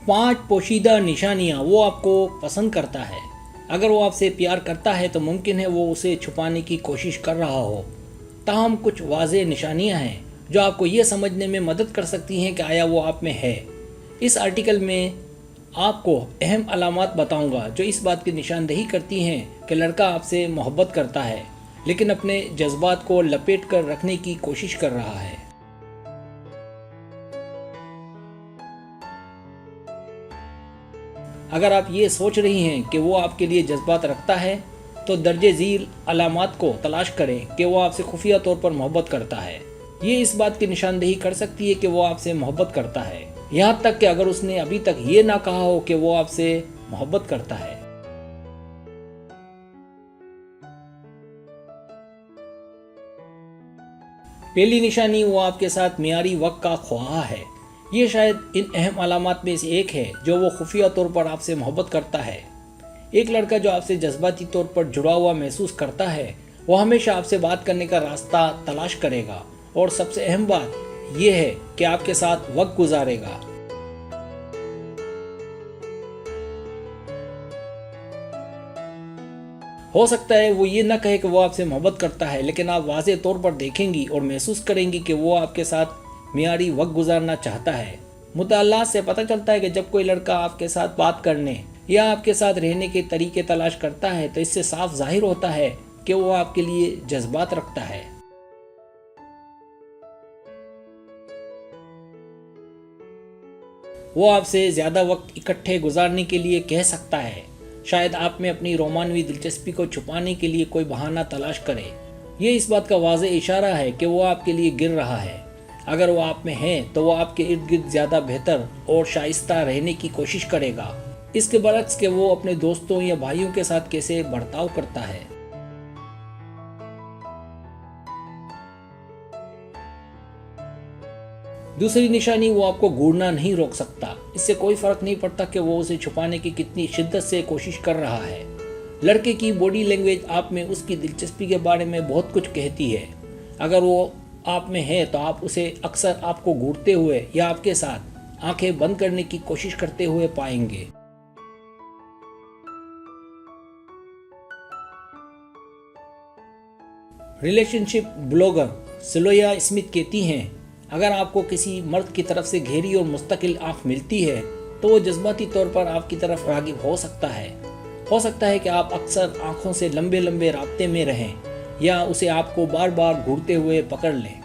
5 पोशीदा निशानियाँ वो आपको पसंद करता है। अगर वो आपसे प्यार करता है तो मुमकिन है वो उसे छुपाने की कोशिश कर रहा हो। ताहम कुछ वाज़ेह निशानियाँ हैं जो आपको ये समझने में मदद कर सकती हैं कि आया वो आप में है। इस आर्टिकल में आपको अहम अलामात बताऊंगा जो इस बात की निशानदेही करती हैं कि लड़का आपसे मोहब्बत करता है लेकिन अपने जज्बात को लपेट कर रखने की कोशिश कर रहा है। अगर आप ये सोच रही हैं कि वो आपके लिए जज्बात रखता है तो दर्जे झील अलामात को तलाश करें कि वो आपसे खुफिया तौर पर मोहब्बत करता है। ये इस बात की निशानदेही कर सकती है कि वो आपसे मोहब्बत करता है, यहाँ तक कि अगर उसने अभी तक ये ना कहा हो कि वो आपसे मोहब्बत करता है। पहली निशानी, वो आपके साथ मियारी वक्त का ख्वाह है। ये शायद इन अहम अलामात में से एक है जो वो खुफिया तौर पर आपसे मोहब्बत करता है। एक लड़का जो आपसे जज्बाती तौर पर जुड़ा हुआ महसूस करता है वो हमेशा आपसे बात करने का रास्ता तलाश करेगा और सबसे अहम बात यह है कि आपके साथ वक्त गुजारेगा। हो सकता है वो ये ना कहे कि वो आपसे मोहब्बत करता है, लेकिन आप वाज़ेह तौर पर देखेंगी और महसूस करेंगी कि वो आपके साथ मियारी वक्त गुजारना चाहता है। मुताल्लात से पता चलता है कि जब कोई लड़का आपके साथ बात करने या आपके साथ रहने के तरीके तलाश करता है तो इससे साफ जाहिर होता है कि वो आपके लिए जज्बात रखता है। वो आपसे ज़्यादा वक्त इकट्ठे गुजारने के लिए कह सकता है। शायद आप में अपनी रोमानवी दिलचस्पी को छुपाने के लिए कोई बहाना तलाश करे। ये इस बात का वाज़ेह इशारा है कि वो आपके लिए गिर रहा है। अगर वो आप में है तो वो आपके इर्द गिर्द ज़्यादा बेहतर और शाइस्ता रहने की कोशिश करेगा, इसके बरक्स कि वो अपने दोस्तों या भाइयों के साथ कैसे बर्ताव करता है। दूसरी निशानी, वो आपको घूरना नहीं रोक सकता। इससे कोई फर्क नहीं पड़ता कि वो उसे छुपाने की कितनी शिद्दत से कोशिश कर रहा है। लड़के की बॉडी लैंग्वेज आप में उसकी दिलचस्पी के बारे में बहुत कुछ कहती है। अगर वो आप में है तो आप उसे अक्सर आपको घूरते हुए या आपके साथ आंखें बंद करने की कोशिश करते हुए पाएंगे। रिलेशनशिप ब्लॉगर सिलोया स्मिथ कहती हैं, अगर आपको किसी मर्द की तरफ से गहरी और मुस्तकिल आंख मिलती है तो वो जज्बाती तौर पर आपकी तरफ रागिब हो सकता है। हो सकता है कि आप अक्सर आंखों से लंबे लंबे राब्ते में रहें या उसे आपको बार बार घूरते हुए पकड़ लें।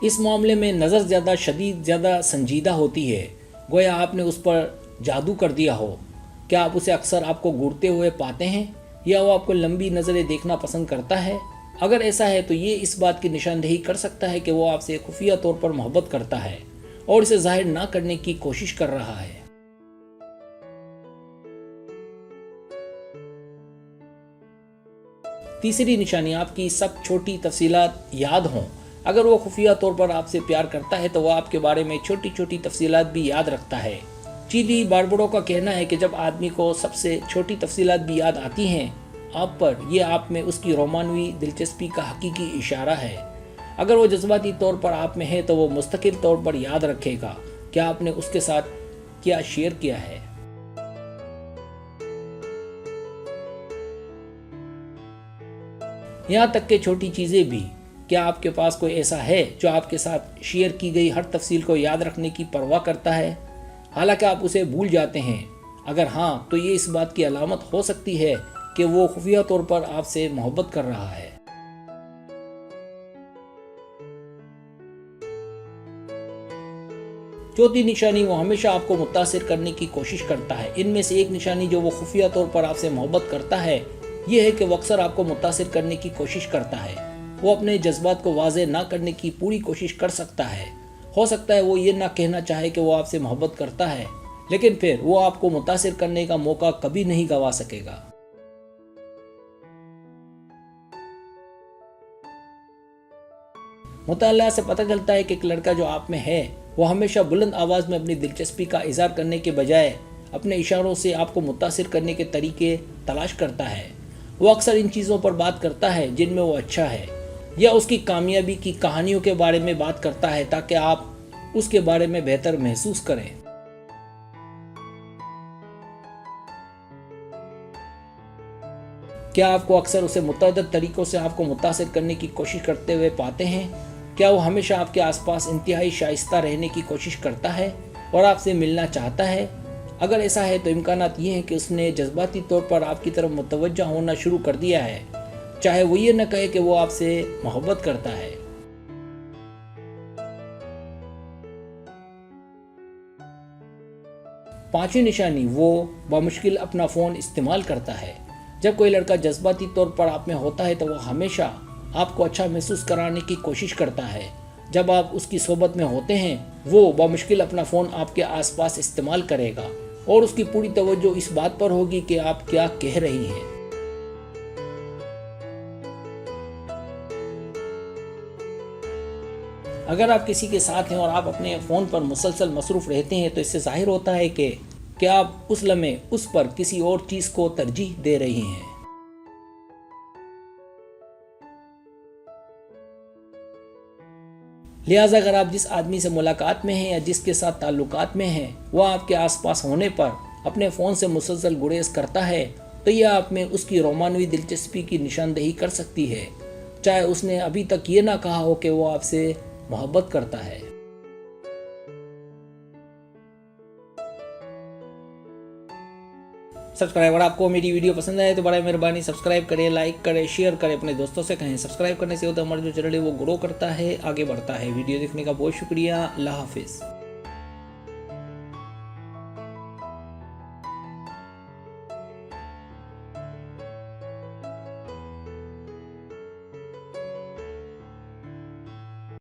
इस मामले में नज़र ज़्यादा शदीद, ज़्यादा संजीदा होती है, गोया आपने उस पर जादू कर दिया हो। क्या आप उसे अक्सर आपको घूरते हुए पाते हैं या वो आपको लंबी नज़रें देखना पसंद करता है? अगर ऐसा है तो ये इस बात की निशानदेही कर सकता है कि वो आपसे खुफिया तौर पर मोहब्बत करता है और इसे जाहिर ना करने की कोशिश कर रहा है। तीसरी निशानी, आपकी सब छोटी तफसीलात याद हों। अगर वो खुफिया तौर पर आपसे प्यार करता है तो वह आपके बारे में छोटी छोटी तफसीलात भी याद रखता है। चिली बार्बडो का कहना है कि जब आदमी को सबसे छोटी तफसीलात भी याद आती हैं आप पर, यह आप में उसकी रोमानवी दिलचस्पी का हकीकी इशारा है। अगर वो जज्बाती तौर पर आप में है तो वो मुस्तकिल तौर पर याद रखेगा कि आपने उसके साथ क्या शेयर किया है। यहाँ तक कि छोटी चीज़ें भी। क्या आपके पास कोई ऐसा है जो आपके साथ शेयर की गई हर तफसील को याद रखने की परवाह करता है, हालांकि आप उसे भूल जाते हैं? अगर हाँ तो ये इस बात की अलामत हो सकती है कि वो खुफिया तौर पर आपसे मोहब्बत कर रहा है। चौथी निशानी, वो हमेशा आपको मुतासिर करने की कोशिश करता है। इनमें से एक निशानी जो वो खुफिया तौर पर आपसे मोहब्बत करता है ये है कि वो अक्सर आपको मुतासिर करने की कोशिश करता है। वो अपने जज्बात को वाज़ेह ना करने की पूरी कोशिश कर सकता है। हो सकता है वो ये ना कहना चाहे कि वो आपसे मोहब्बत करता है, लेकिन फिर वो आपको मुतासिर करने का मौका कभी नहीं गंवा सकेगा। मुताला से पता चलता है कि एक लड़का जो आप में है वो हमेशा बुलंद आवाज़ में अपनी दिलचस्पी का इज़हार करने के बजाय अपने इशारों से आपको मुतासिर करने के तरीके तलाश करता है। वो अक्सर इन चीज़ों पर बात करता है जिनमें वो अच्छा है। یا اس کی کامیابی کی کہانیوں کے بارے میں بات کرتا ہے تاکہ آپ اس کے بارے میں بہتر محسوس کریں۔ کیا آپ کو اکثر اسے متعدد طریقوں سے آپ کو متاثر کرنے کی کوشش کرتے ہوئے پاتے ہیں؟ کیا وہ ہمیشہ آپ کے آس پاس انتہائی شائستہ رہنے کی کوشش کرتا ہے اور آپ سے ملنا چاہتا ہے؟ اگر ایسا ہے تو امکانات یہ ہیں کہ اس نے جذباتی طور پر آپ کی طرف متوجہ ہونا شروع کر دیا ہے، چاہے وہ یہ نہ کہے کہ وہ آپ سے محبت کرتا ہے۔ پانچویں نشانی، وہ بمشکل اپنا فون استعمال کرتا ہے۔ جب کوئی لڑکا جذباتی طور پر آپ میں ہوتا ہے تو وہ ہمیشہ آپ کو اچھا محسوس کرانے کی کوشش کرتا ہے۔ جب آپ اس کی صحبت میں ہوتے ہیں وہ بمشکل اپنا فون آپ کے آس پاس استعمال کرے گا اور اس کی پوری توجہ اس بات پر ہوگی کہ آپ کیا کہہ رہی ہیں۔ اگر آپ کسی کے ساتھ ہیں اور آپ اپنے فون پر مسلسل مصروف رہتے ہیں تو اس سے ظاہر ہوتا ہے کہ آپ اس لمحے اس پر کسی اور چیز کو ترجیح دے رہی ہیں۔ لہٰذا اگر آپ جس آدمی سے ملاقات میں ہیں یا جس کے ساتھ تعلقات میں ہیں وہ آپ کے آس پاس ہونے پر اپنے فون سے مسلسل گریز کرتا ہے تو یہ آپ میں اس کی رومانوی دلچسپی کی نشاندہی کر سکتی ہے، چاہے اس نے ابھی تک یہ نہ کہا ہو کہ وہ آپ سے محبت کرتا ہے۔ سبسکرائبر، آپ کو میری ویڈیو پسند آئے تو برائے مہربانی سبسکرائب کریں، لائک کریں، شیئر کریں، اپنے دوستوں سے کہیں۔ سبسکرائب کرنے سے ہوتا ہے ہمارا جو چینل ہے وہ گرو کرتا ہے، آگے بڑھتا ہے۔ ویڈیو دیکھنے کا بہت شکریہ۔ اللہ حافظ۔